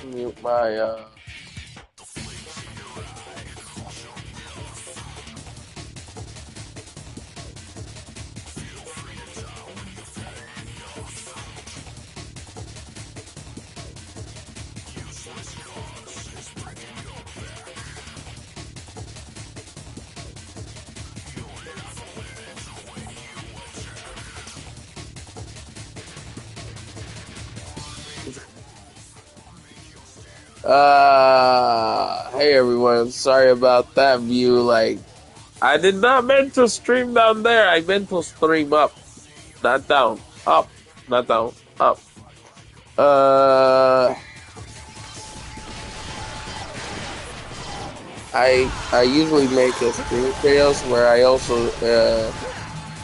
mute my hey everyone, sorry about that view. Like, I did not meant to stream down there. I meant to stream up, not down. Up, not down. Up. Uh, I usually make a stream videos where I also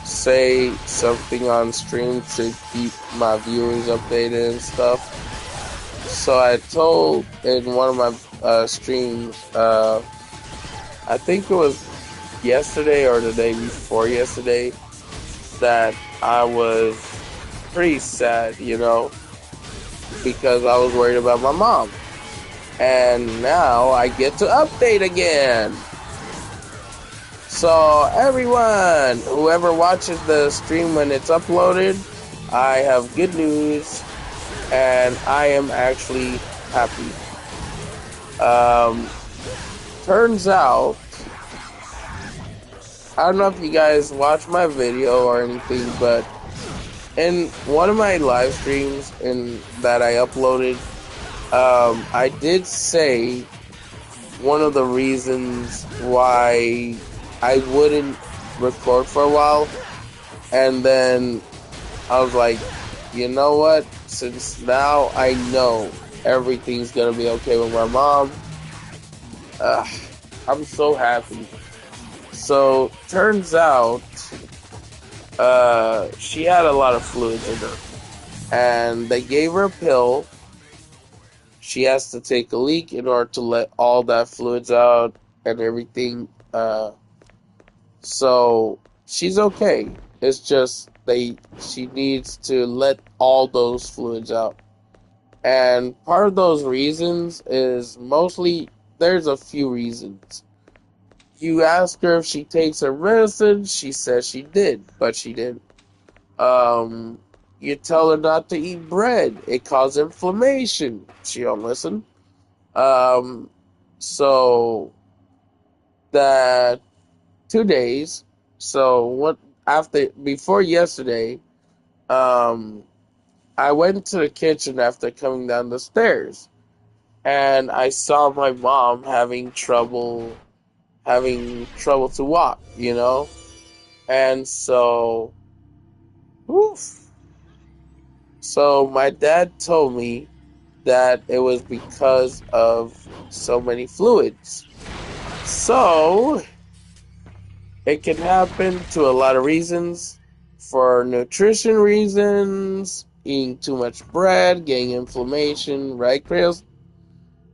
say something on stream to keep my viewers updated and stuff. So I told in one of my streams, I think it was yesterday or the day before yesterday, that I was pretty sad, because I was worried about my mom. And now I get to update again. So everyone, whoever watches the stream when it's uploaded, I have good news, and I am actually happy. Turns out, I don't know if you guys watch my video or anything, but in one of my live streams that I uploaded, I did say one of the reasons why I wouldn't record for a while, and then I was like, you know what, since now I know everything's gonna be okay with my mom, I'm so happy. So, turns out, she had a lot of fluids in her, and they gave her a pill. She has to take a leak in order to let all that fluids out and everything. So she's okay. It's just she needs to let all those fluids out. And part of those reasons is mostly, there's a few reasons. You ask her if she takes her medicine, she says she did, but she didn't. You tell her not to eat bread, it causes inflammation, she don't listen. So that 2 days. So before yesterday, I went to the kitchen after coming down the stairs, and I saw my mom having trouble to walk, and so, oof. So my dad told me that it was because of so many fluids. So it can happen to a lot of reasons. For nutrition reasons, eating too much bread, getting inflammation, right, Krails?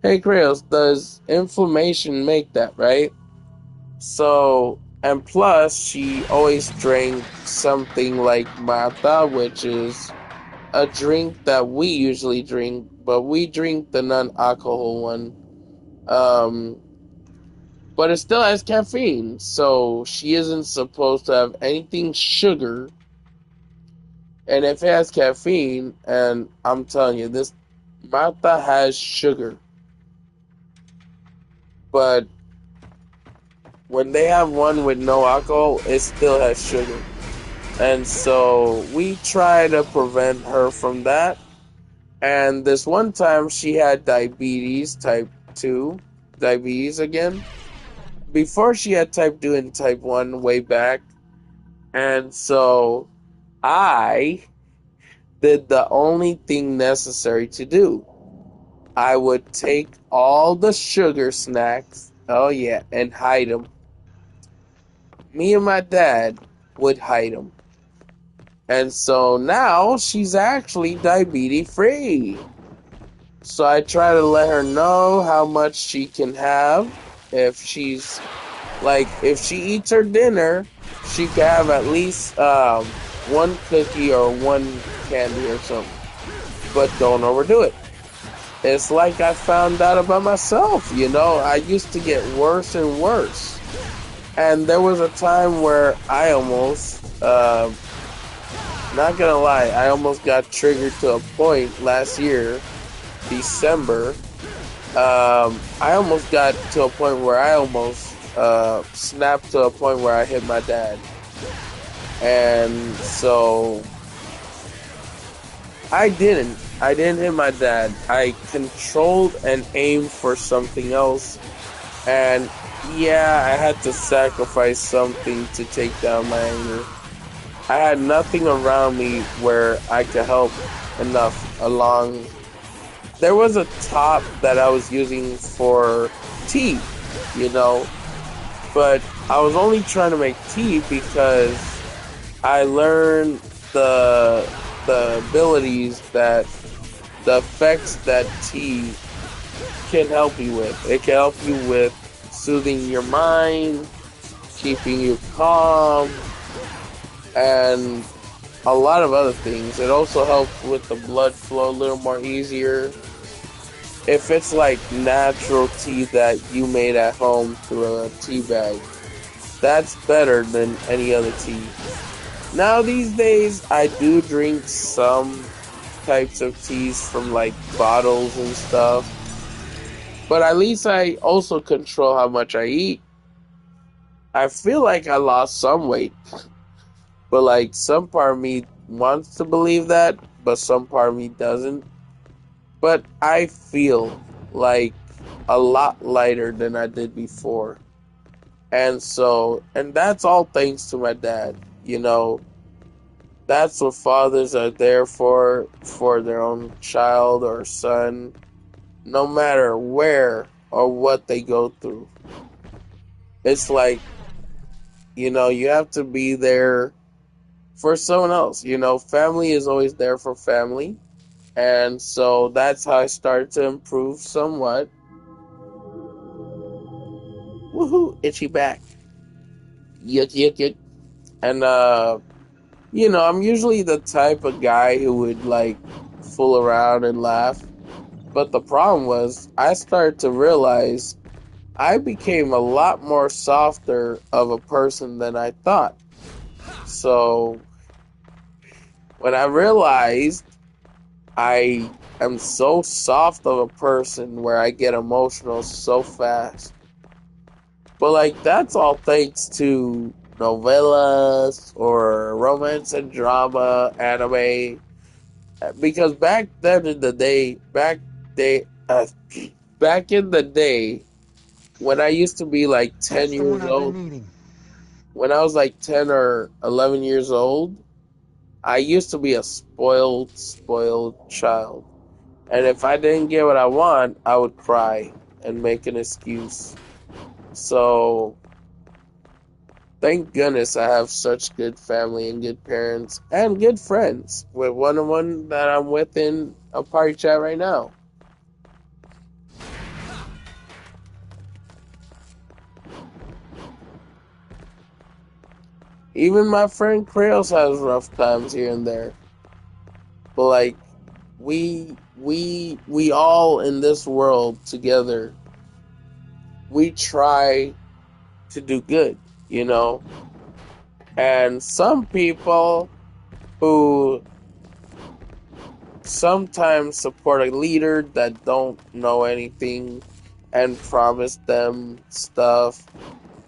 Hey, Krails, does inflammation make that, right? So, and plus, she always drank something like mata, which is a drink that we usually drink, but we drink the non-alcohol one. But it still has caffeine, so she isn't supposed to have anything sugar. And if it has caffeine, and I'm telling you, this Mata has sugar. But when they have one with no alcohol, it still has sugar. And so we try to prevent her from that. And this one time she had diabetes, type 2, diabetes again. Before she had type 2 and type 1 way back. And so I did the only thing necessary to do. I would take all the sugar snacks, oh yeah, and hide them. Me and my dad would hide them. And so now she's actually diabetes free. So I try to let her know how much she can have. If she eats her dinner, she can have at least one cookie or one candy or something. But don't overdo it. it's like I found out about myself. I used to get worse and worse. And there was a time where I almost, not gonna lie, I almost got triggered to a point last year, December. I almost got to a point where I almost snapped to a point where I hit my dad. And so I didn't. I didn't hit my dad. I controlled and aimed for something else. And yeah, I had to sacrifice something to take down my anger. I had nothing around me where I could help enough along. There was a top that I was using for tea, you know, but I was only trying to make tea because I learned the abilities that the effects that tea can help you with. It can help you with soothing your mind, keeping you calm, and a lot of other things. It also helps with the blood flow a little more easier. If it's like natural tea that you made at home through a tea bag, that's better than any other tea. Now these days, I do drink some types of teas from like bottles and stuff, but at least I also control how much I eat. I feel like I lost some weight, but like some part of me wants to believe that, but some part of me doesn't. But I feel like a lot lighter than I did before. And that's all thanks to my dad. You know, that's what fathers are there for their own child or son, no matter where or what they go through. It's like, you have to be there for someone else. Family is always there for family. And so that's how I started to improve somewhat. Woohoo, itchy back. Yuck, yuck, yuck. And, I'm usually the type of guy who would, like, fool around and laugh. But the problem was, I started to realize I became a lot more softer of a person than I thought. So, when I realized I am so soft of a person where I get emotional so fast. But like that's all thanks to novellas or romance and drama, anime. Because day, back in the day, when I used to be like That's 10 the one years I've been old, needing. when I was like 10 or 11 years old, I used to be a spoiled child. And if I didn't get what I want, I would cry and make an excuse. So thank goodness I have such good family and good parents and good friends. With one that I'm with in a party chat right now. Even my friend Krails has rough times here and there. But like we all in this world together, we try to do good, you know? And some people who sometimes support a leader that don't know anything and promise them stuff,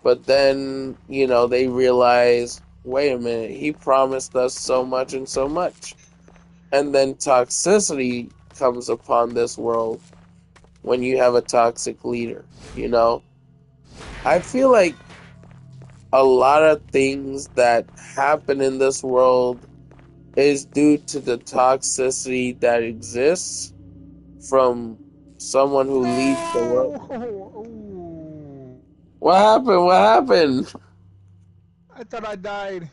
but then they realize, wait a minute, he promised us so much and so much. And then toxicity comes upon this world when you have a toxic leader. I feel like a lot of things that happen in this world is due to the toxicity that exists from someone who leads the world. No! What happened? What happened? I thought I died.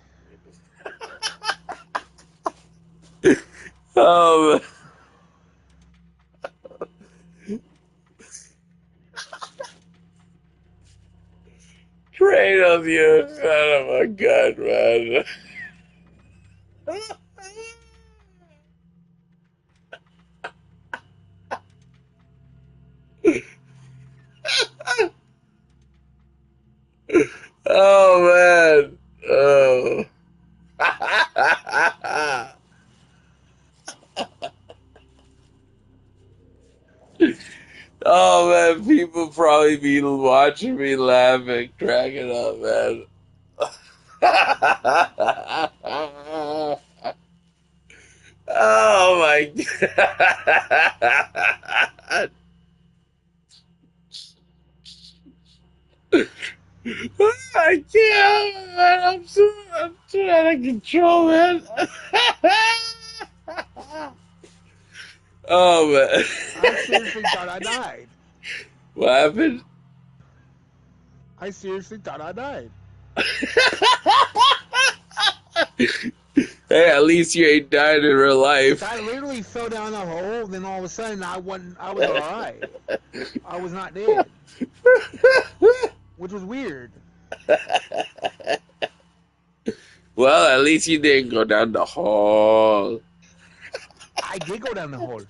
Um, Kratos, you son of a gun, man. Oh man. Oh. Oh man, people probably be watching me laughing, cracking up, man. Oh my god. I can't, man. I'm too out of control, man. Oh man. I seriously thought I died. What happened? I seriously thought I died. Hey, at least you ain't died in real Like life. I literally fell down a hole, then all of a sudden I wasn't. I was all right. I was not dead, which was weird. Well, at least you didn't go down the hall. I did go down the hole.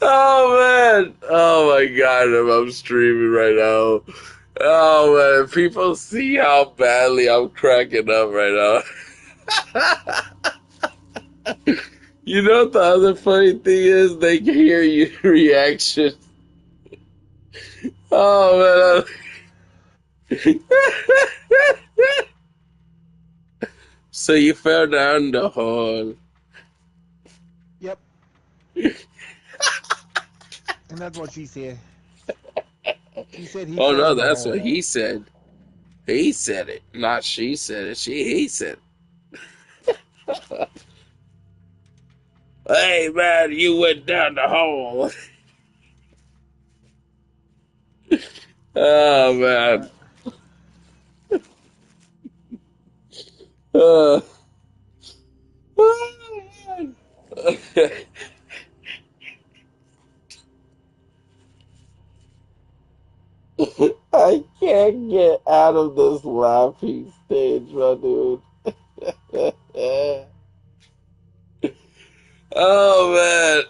Oh man! Oh my god! I'm streaming right now. Oh man! People see how badly I'm cracking up right now. You know what the other funny thing is? They can hear your reaction. Oh man! So you fell down the hole. Yep, and that's what she said. She said he Oh fell no, down the that's hole. what he said. He said it, not she said it. He said it. Hey man, you went down the hole. Oh man. Uh, I can't get out of this laughing stage, my dude. Oh man.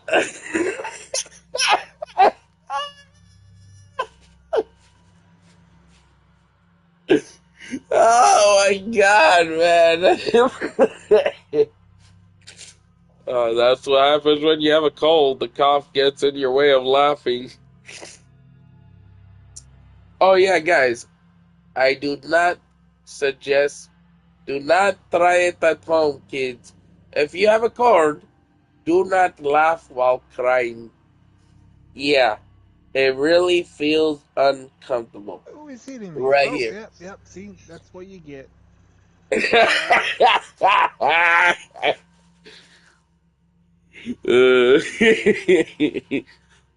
Oh my god, man. Oh, that's what happens when you have a cold. The cough gets in your way of laughing. Oh yeah, guys. I do not suggest, do not try it at home, kids. If you have a cold, do not laugh while crying. Yeah, it really feels uncomfortable. Who is hitting me? Right Oh, here. yep, yep. See, that's what you get.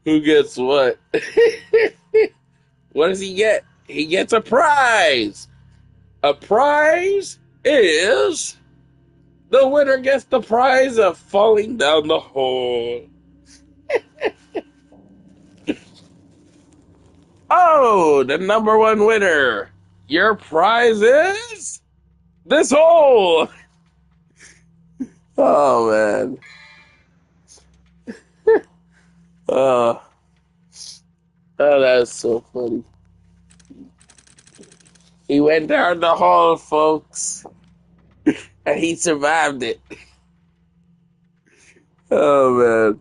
Who gets what? What does he get? He gets a prize. A prize is the winner gets the prize of falling down the hole. Oh, the number one winner. Your prize is this hole. Oh man. Oh, oh, that's so funny. He went down the hole, folks, and he survived it. Oh man.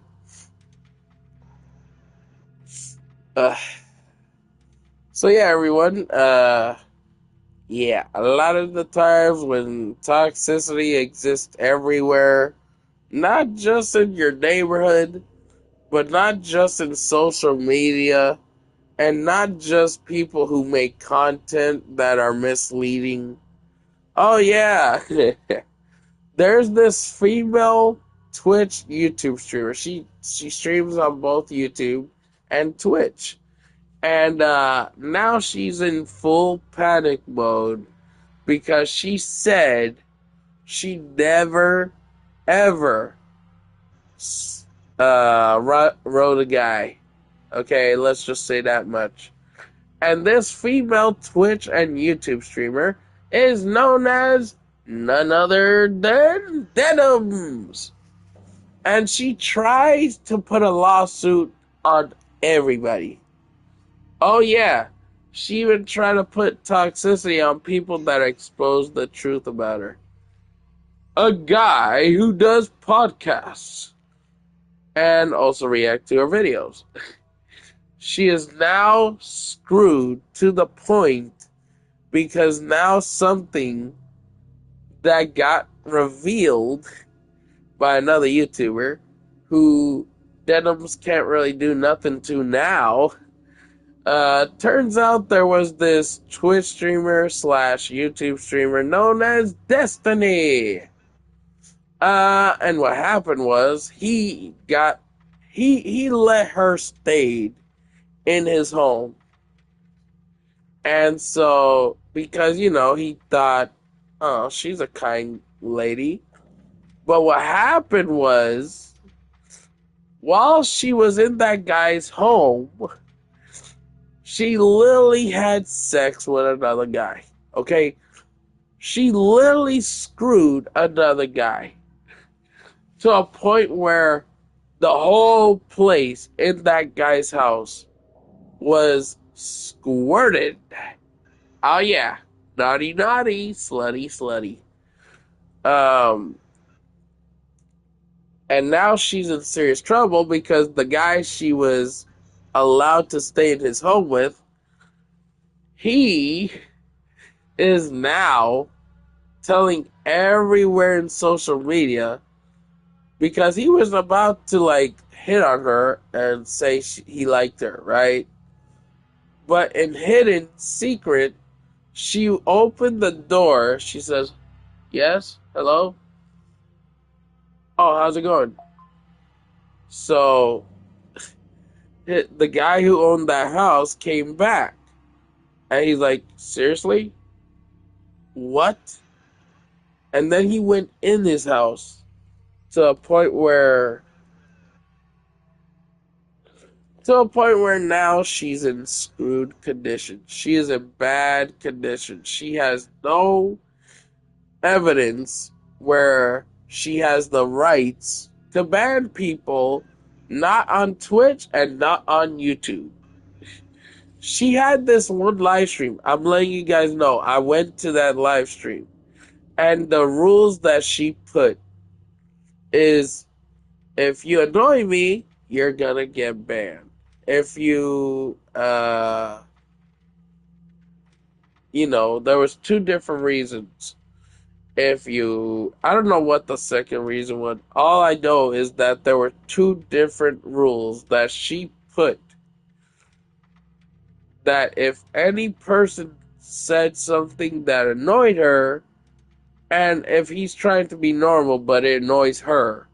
Uh, so yeah, everyone. Yeah, a lot of the times when toxicity exists everywhere, not just in your neighborhood, but not just in social media, and not just people who make content that are misleading. Oh yeah, there's this female Twitch YouTube streamer. She streams on both YouTube and Twitch. And now she's in full panic mode because she said she never, ever wrote a guy. Okay, let's just say that much. And this female Twitch and YouTube streamer is known as none other than Denims. And she tries to put a lawsuit on everybody. Oh, yeah. She even tried to put toxicity on people that expose the truth about her. A guy who does podcasts and also react to her videos. She is now screwed to the point because now something that got revealed by another YouTuber who Denims can't really do nothing to now. Turns out there was this Twitch streamer slash YouTube streamer known as Destiny. And what happened was he let her stay in his home. And so because he thought, oh, she's a kind lady. But what happened was while she was in that guy's home, she literally had sex with another guy. Okay? She literally screwed another guy to a point where the whole place in that guy's house was squirted. Oh yeah, naughty, naughty, slutty, slutty. Um, and now she's in serious trouble because the guy she was allowed to stay in his home with, he is now telling everywhere in social media because he was about to like hit on her and say he liked her, right? But in hidden secret, she opened the door. She says, "Yes, hello. Oh, how's it going?" So the guy who owned that house came back, and he's like, "Seriously? What?" And then he went in his house to a point where now she's in screwed condition. She is in bad condition. She has no evidence where she has the rights to ban people not on Twitch and not on YouTube. She had this one live stream. I'm letting you guys know. I went to that live stream. And the rules that she put is if you annoy me, you're gonna get banned. If you there was two different reasons. If you I don't know what the second reason was. All I know is that there were two different rules that she put that if any person said something that annoyed her, and if he's trying to be normal but it annoys her,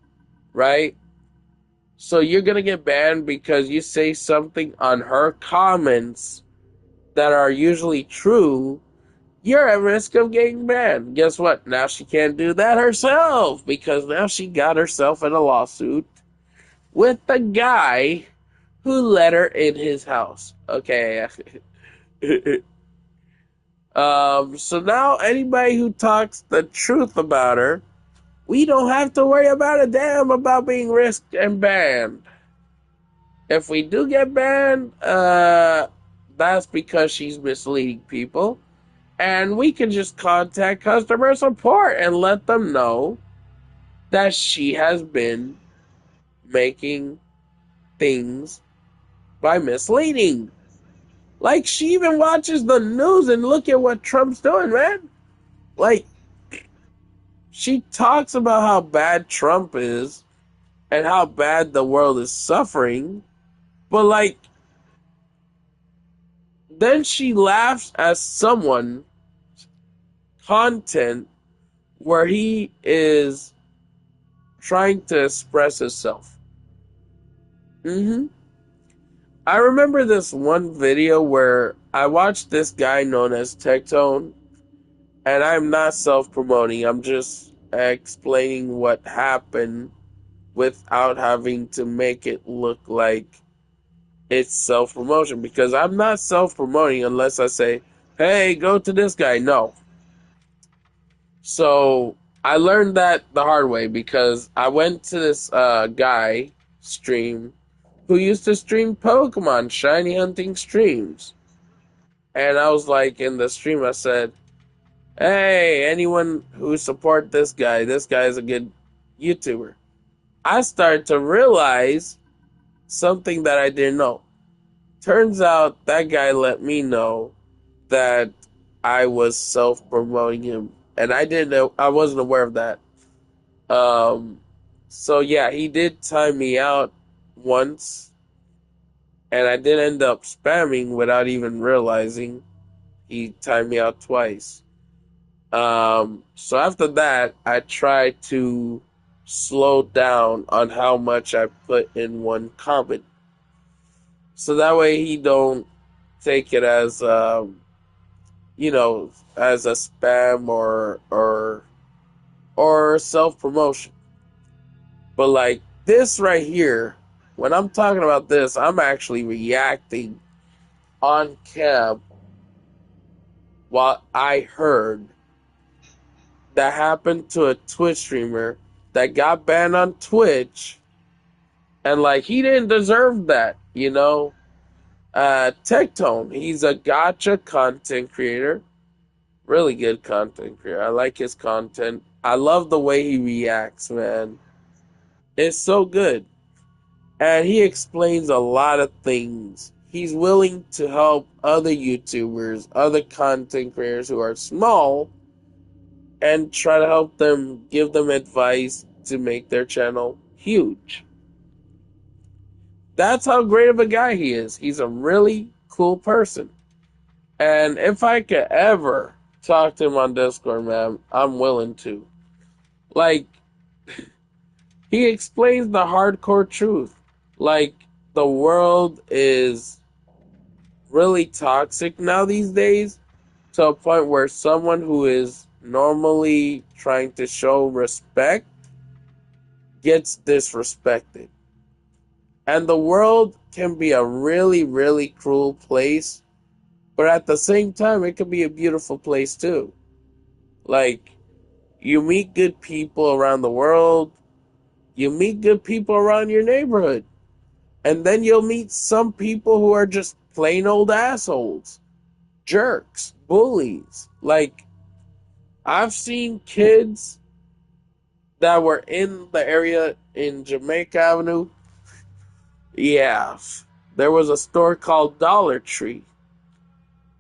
right? So you're gonna get banned because you say something on her comments that are usually true. You're at risk of getting banned. Guess what? Now she can't do that herself because now she got herself in a lawsuit with the guy who let her in his house. Okay. So now anybody who talks the truth about her, we don't have to worry about a damn about being risked and banned. If we do get banned, that's because she's misleading people. And we can just contact customer support and let them know that she has been making things by misleading. Like, she even watches the news and look at what Trump's doing, man. Like, she talks about how bad Trump is and how bad the world is suffering, but like, then she laughs at someone content where he is trying to express himself. I remember this one video where I watched this guy known as Tectone, and I'm not self-promoting, I'm just explaining what happened without having to make it look like it's self-promotion, because I'm not self-promoting unless I say, hey, go to this guy. No. So I learned that the hard way because I went to this guy stream who used to stream Pokemon shiny hunting streams. And I was like, in the stream, I said, hey, anyone who support this guy is a good YouTuber. I started to realize something that I didn't know. Turns out that guy let me know that I was self promoting him. And I didn't know, I wasn't aware of that. Um, so yeah, he did time me out once, and I did end up spamming without even realizing he timed me out twice. So after that, I tried to slow down on how much I put in one comment, so that way he don't take it as as a spam or self promotion. But like this right here, when I'm talking about this, I'm actually reacting on cam what I heard that happened to a Twitch streamer that got banned on Twitch, and like he didn't deserve that, you know. Tectone, he's a gotcha content creator, really good content creator. I like his content. I love the way he reacts, man. It's so good. And he explains a lot of things. He's willing to help other YouTubers, other content creators who are small, and try to help them, give them advice to make their channel huge. That's how great of a guy he is. He's a really cool person. And if I could ever talk to him on Discord, man, I'm willing to. Like, he explains the hardcore truth. Like, the world is really toxic now these days, to a point where someone who is normally trying to show respect gets disrespected. And the world can be a really, really cruel place, but at the same time, it can be a beautiful place too. Like, you meet good people around the world, you meet good people around your neighborhood, and then you'll meet some people who are just plain old assholes, jerks, bullies. Like, I've seen kids that were in the area in Jamaica Avenue. Yeah, there was a store called Dollar Tree.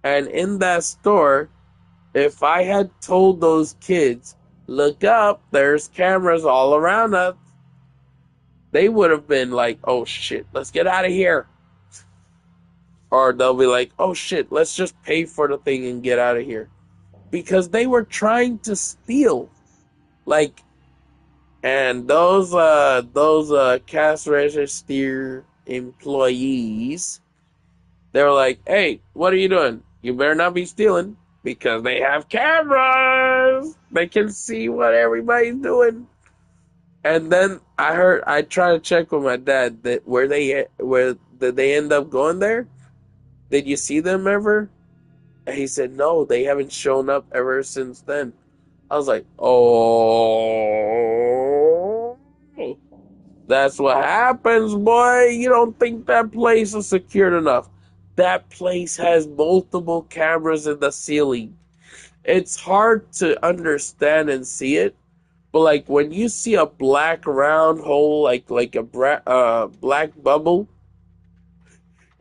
And in that store, if I had told those kids, look up, there's cameras all around us, they would have been like, oh shit, let's get out of here. Or they'll be like, oh shit, let's just pay for the thing and get out of here. Because they were trying to steal. Like, and those cash register employees, they were like, hey, what are you doing? You better not be stealing because they have cameras. They can see what everybody's doing. And then I tried to check with my dad that where did they end up going there? Did you see them ever? And he said no, they haven't shown up ever since then. I was like, oh, that's what happens, boy. You don't think that place is secured enough. That place has multiple cameras in the ceiling. It's hard to understand and see it, but like when you see a black round hole, like a black bubble,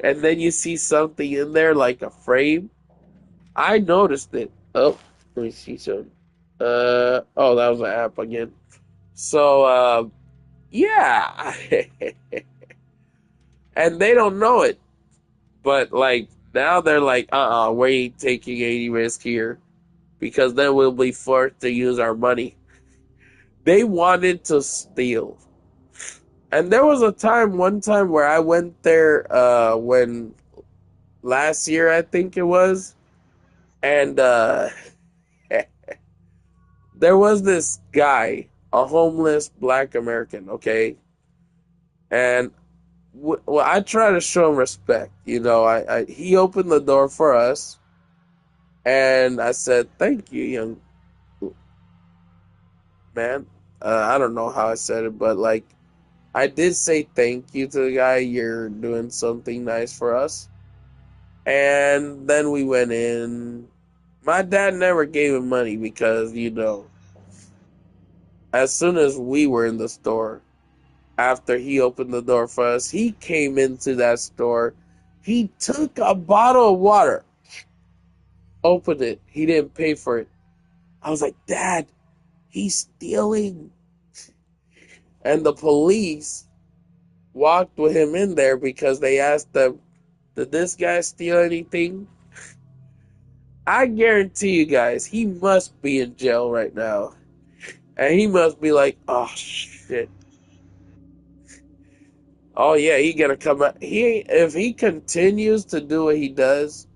and then you see something in there like a frame, I noticed it. Oh, let me see some. Oh, that was an app again. So, yeah, and they don't know it. But like now they're like, we ain't taking any risk here because then we'll be forced to use our money. They wanted to steal. And there was one time where I went there when last year I think it was, and there was this guy, a homeless black American, okay? And well, I try to show him respect. You know, he opened the door for us, and I said, "Thank you, young." man. I don't know how I said it, but like I did say thank you to the guy. You're doing something nice for us. And then we went in. My dad never gave him money because, as soon as we were in the store, after he opened the door for us, he came into that store. He took a bottle of water, opened it. He didn't pay for it. I was like, Dad, he's stealing. And the police walked with him in there because they asked them, did this guy steal anything? I guarantee you guys, he must be in jail right now. And he must be like, oh shit. Oh yeah, he gonna come out. If he continues to do what he does,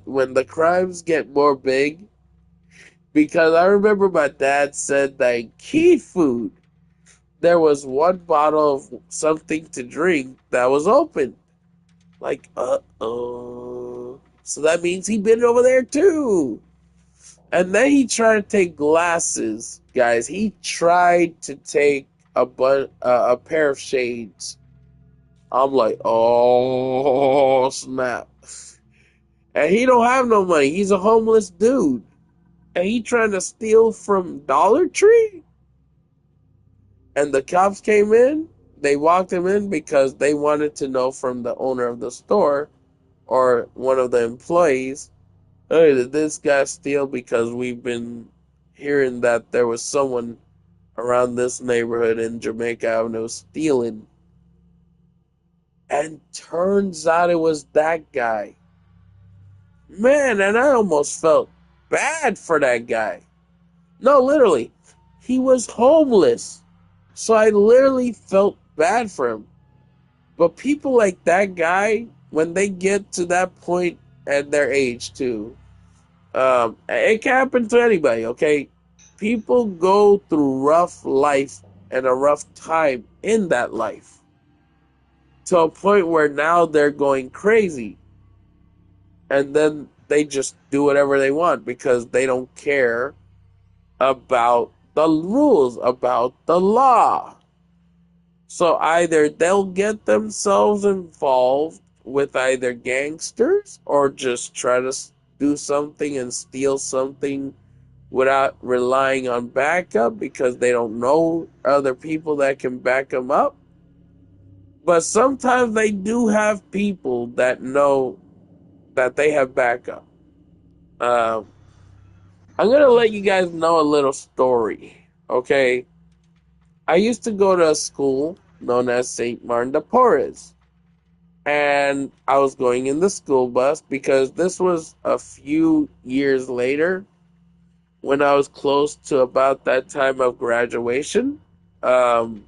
when the crimes get more big, because I remember my dad said that in Key Food there was one bottle of something to drink that was open. Like, uh-oh. So that means he been over there too. And then he tried to take glasses, guys. He tried to take a pair of shades. I'm like, oh snap! And he don't have no money. He's a homeless dude, and he trying to steal from Dollar Tree. And the cops came in. They walked him in because they wanted to know from the owner of the store or one of the employees, hey, did this guy steal? Because we've been hearing that there was someone around this neighborhood in Jamaica Avenue stealing. And turns out it was that guy. Man, and I almost felt bad for that guy. No, literally, he was homeless. So I literally felt bad for him. But people like that guy, when they get to that point at their age too, it can happen to anybody, okay? People go through rough life and a rough time in that life to a point where now they're going crazy. And then they just do whatever they want because they don't care about the rules, about the law. So either they'll get themselves involved with either gangsters or just try to do something and steal something without relying on backup because they don't know other people that can back them up. But sometimes they do have people that know that they have backup. Um, I'm gonna let you guys know a little story, okay? I used to go to a school known as St. Martin de Porres, and I was going in the school bus because this was a few years later when I was close to about that time of graduation. Um,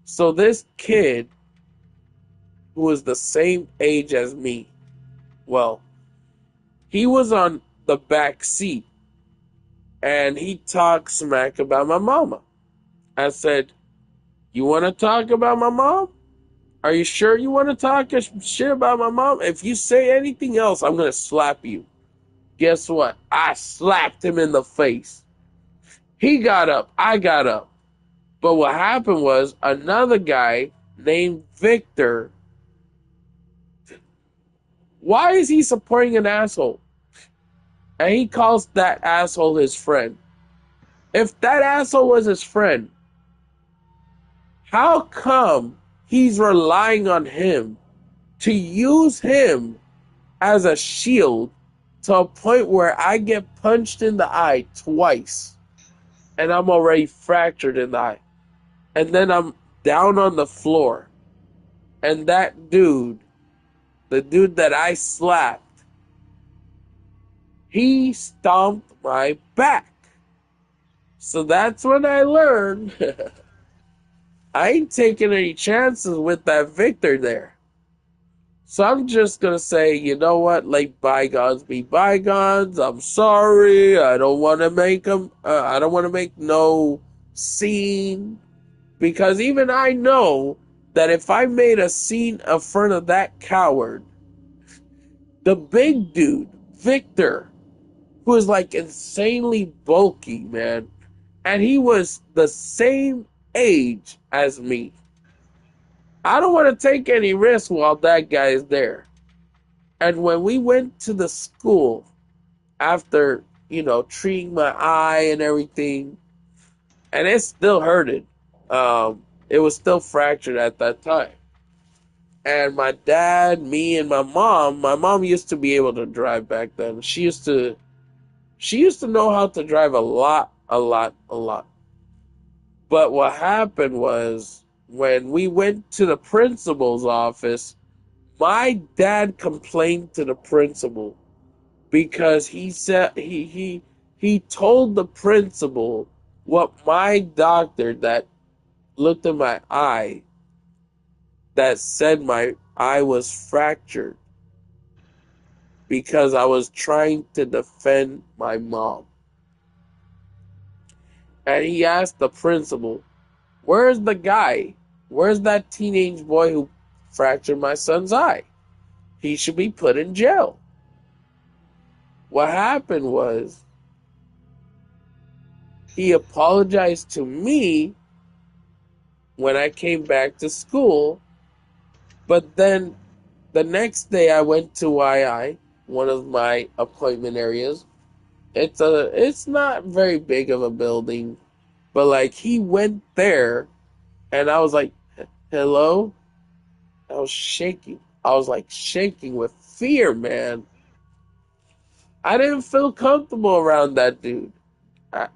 so this kid who was the same age as me, well, he was on the back seat and he talked smack about my mama. I said, you want to talk about my mom? Are you sure you want to talk shit about my mom? If you say anything else, I'm going to slap you. Guess what? I slapped him in the face. He got up. I got up. But what happened was another guy named Victor. Why is he supporting an asshole? And he calls that asshole his friend. If that asshole was his friend, how come he's relying on him to use him as a shield to a point where I get punched in the eye twice and I'm already fractured in the eye? And then I'm down on the floor. And that dude, the dude that I slapped, he stomped my back. So that's when I learned I ain't taking any chances with that Victor there. So I'm just gonna say, you know what? Let bygones be bygones. I'm sorry. I don't want to make them. I don't want to make no scene because even I know that if I made a scene in front of that coward, the big dude, Victor, who is like insanely bulky, man. and he was the same age as me. I don't want to take any risk while that guy is there. And when we went to the school after, treating my eye and everything, and it still hurted. It was still fractured at that time. And my dad, me, and my mom used to be able to drive back then. She used to know how to drive a lot, a lot, a lot. But what happened was when we went to the principal's office, my dad complained to the principal because he said he told the principal what my doctor that looked at my eye that said my eye was fractured because I was trying to defend my mom. And he asked the principal, "Where's the guy? Where's that teenage boy who fractured my son's eye? He should be put in jail." What happened was he apologized to me when I came back to school, but then the next day I went to YI, one of my appointment areas. It's not very big of a building, but like he went there and I was like, "Hello?" I was shaking. I was like shaking with fear, man. I didn't feel comfortable around that dude. I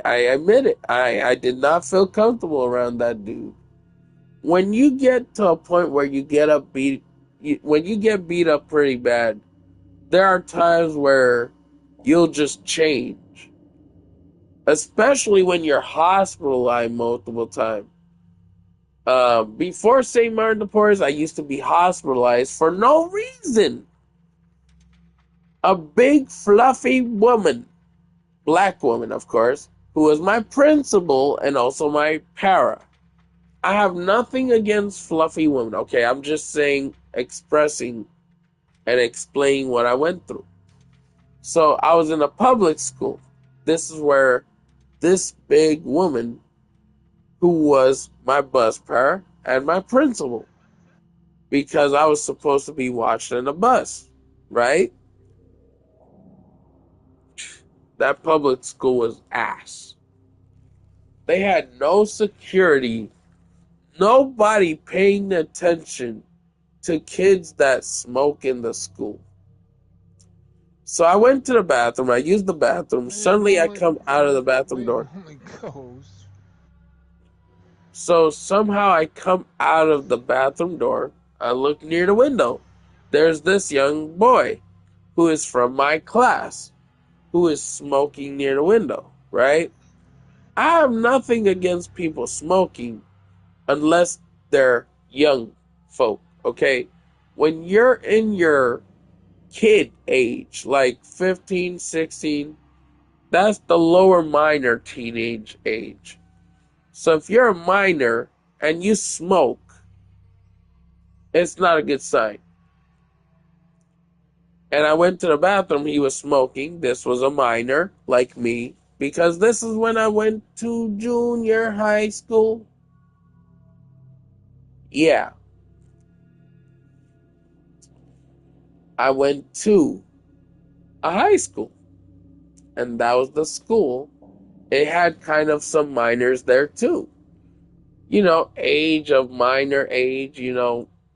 admit it. I did not feel comfortable around that dude. When you get to a point where when you get beat up pretty bad, there are times where you'll just change, especially when you're hospitalized multiple times. Before St. Martin de Porres, I used to be hospitalized for no reason. A big, fluffy woman, black woman, of course, who was my principal and also my para. I have nothing against fluffy women, okay? I'm just saying, expressing and explaining what I went through. So I was in a public school. This is where this big woman, who was my bus pair and my principal, because I was supposed to be watched in a bus, right? That public school was ass. They had no security, nobody paying attention to kids that smoke in the school. So I went to the bathroom, I used the bathroom, suddenly I come out of the bathroom It door. only goes. So somehow I come out of the bathroom door, I look near the window. There's this young boy who is from my class who is smoking near the window, right? I have nothing against people smoking unless they're young folk, okay? When you're in your kid age, like 15, 16, that's the lower minor teenage age. So if you're a minor and you smoke, it's not a good sign. And I went to the bathroom, he was smoking. This was a minor, like me, because this is when I went to junior high school. Yeah, I went to a high school, and that was the school. It had kind of some minors there too. Age of minor age,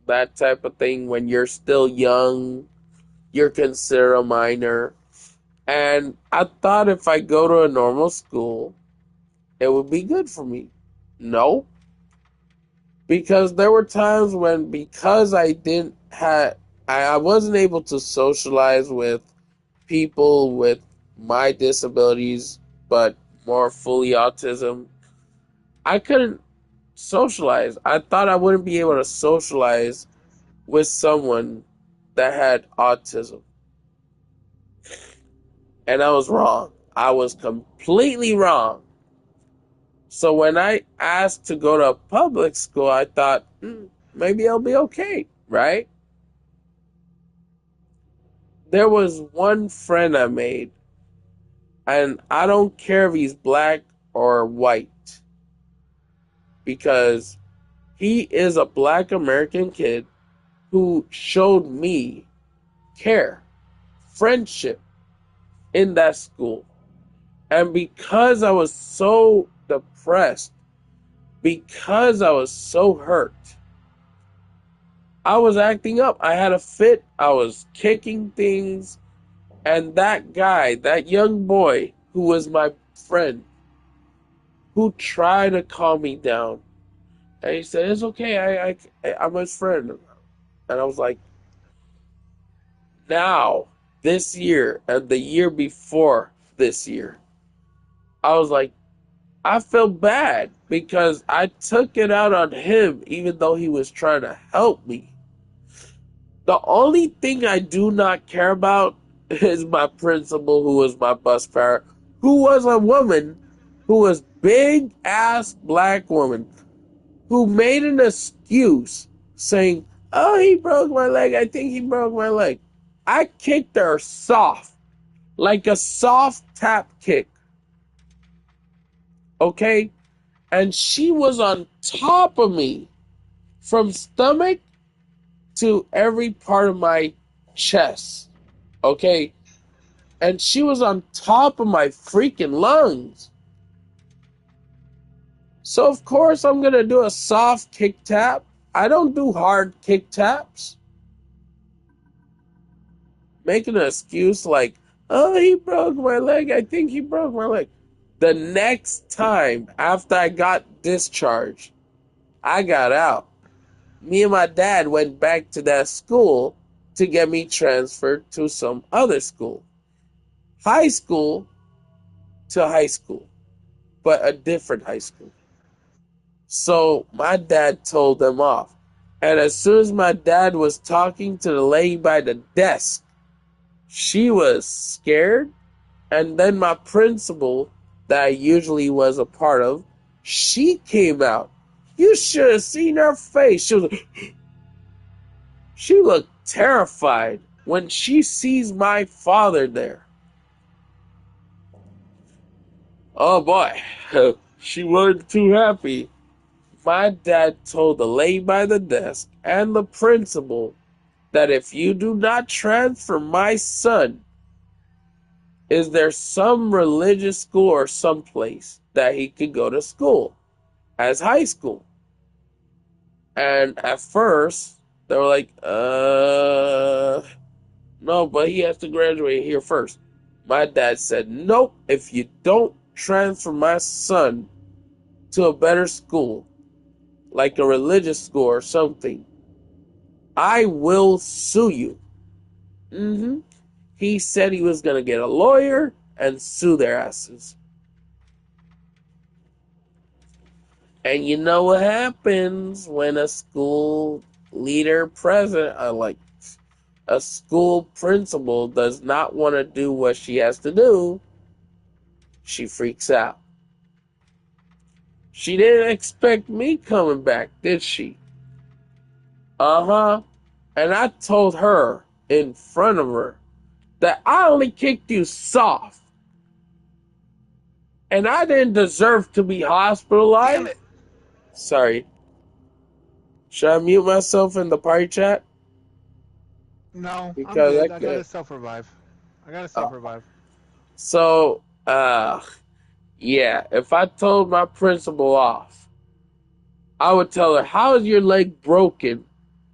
that type of thing. When you're still young, you're considered a minor. And I thought if I go to a normal school, it would be good for me. No, because there were times when because I didn't have I wasn't able to socialize with people with my disabilities but more fully autism. I couldn't socialize. I thought I wouldn't be able to socialize with someone that had autism. And I was wrong. I was completely wrong. So when I asked to go to a public school, I thought, maybe I'll be okay, right? There was one friend I made And I don't care if he's black or white because he is a black American kid who showed me care, friendship in that school. And because I was so depressed, because I was so hurt, I was acting up. I had a fit. I was kicking things. And that guy, that young boy who was my friend, who tried to calm me down, and he said, "It's okay. I'm his friend." And I was like, now, this year and the year before this year, I was like, I feel bad because I took it out on him, even though he was trying to help me. The only thing I do not care about is my principal, who was my bus fare, who was a woman, who was big ass black woman, who made an excuse saying, "Oh, he broke my leg. I think he broke my leg." I kicked her soft, like a soft tap kick, okay? And she was on top of me from stomach to every part of my chest, okay? And she was on top of my freaking lungs. So, of course, I'm gonna do a soft kick tap. I don't do hard kick taps. Making an excuse like, "Oh, he broke my leg. I think he broke my leg." The next time after I got discharged, I got out. Me and my dad went back to that school to get me transferred to some other school. High school to high school, but a different high school. So my dad told them off. And as soon as my dad was talking to the lady by the desk, she was scared. And then my principal, that I usually was a part of, she came out. You should have seen her face. She looked terrified when she sees my father there. Oh boy, she wasn't too happy. My dad told the lady by the desk and the principal that if you do not transfer my son, is there some religious school or someplace that he could go to school as high school? And at first, they were like, no, but he has to graduate here first. My dad said, nope, if you don't transfer my son to a better school, like a religious school or something, I will sue you. Mm-hmm. He said he was going to get a lawyer and sue their asses. And you know what happens when a school leader president, like a school principal, does not want to do what she has to do? She freaks out. She didn't expect me coming back, did she? Uh-huh. And I told her in front of her that I only kicked you soft. And I didn't deserve to be hospitalized. Sorry. Should I mute myself in the party chat? No, I'm Because I good. I gotta could. self revive. I gotta Uh, self revive. so, yeah, if I told my principal off, I would tell her, "How is your leg broken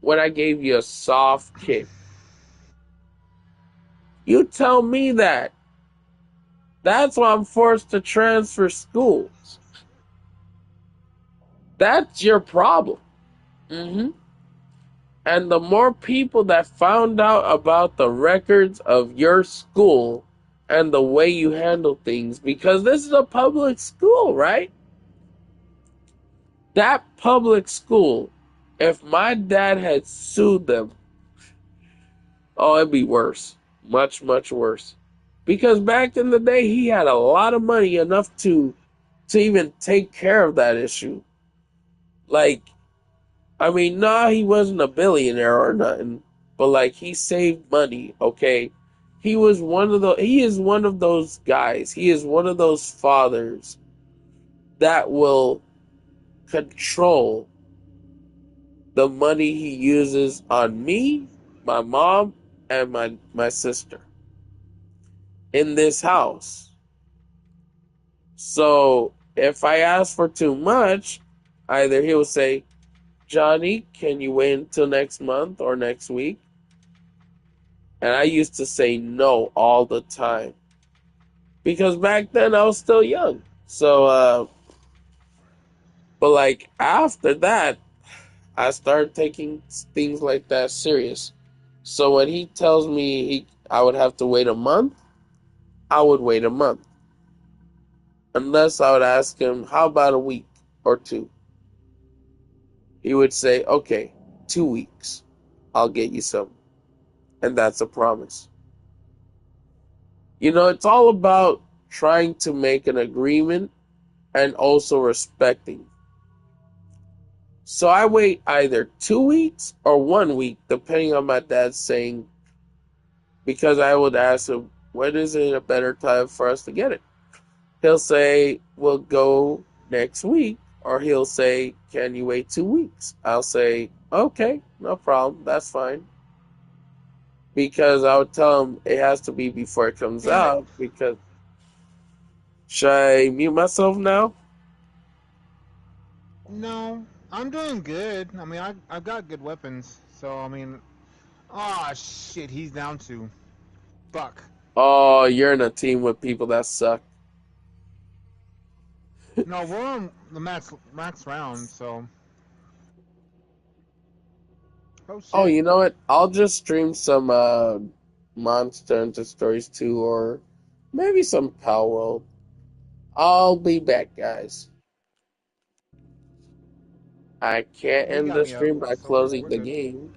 when I gave you a soft kick?" You tell me that. That's why I'm forced to transfer schools. That's your problem. Hmm. And the more people that found out about the records of your school and the way you handle things, because this is a public school, right? That public school, if my dad had sued them, oh, it'd be worse. Much, much worse. Because back in the day, he had a lot of money, enough to even take care of that issue. Like, I mean, nah, he wasn't a billionaire or nothing, but like he saved money, okay? he is one of those guys. He is one of those fathers that will control the money he uses on me, my mom, and my sister in this house. So if I ask for too much, either he'll say, Johnny, can you wait until next month or next week? And I used to say no all the time because back then I was still young. So, but like after that, I started taking things like that serious. So when he tells me I would have to wait a month, I would wait a month. Unless I would ask him, how about a week or two? He would say, okay, 2 weeks. I'll get you some. And that's a promise. It's all about trying to make an agreement and also respecting. So I wait either 2 weeks or 1 week, depending on my dad saying, because I would ask him, when is it a better time for us to get it? He'll say, we'll go next week. Or he'll say, can you wait 2 weeks? I'll say, okay, no problem. That's fine. Because I would tell him it has to be before it comes Damn it. out. Because, should I mute myself now? No, I'm doing good. I mean, I've got good weapons. So, I mean, oh shit, he's down to. Fuck. Oh, you're in a team with people that suck. No, we're on the max round, so. Oh Oh, shit. you know what? I'll just stream some Monster Hunter Stories 2 or maybe some Power World. I'll be back, guys. I can't Well, you end got the me up, stream by so we're closing we're the good. game.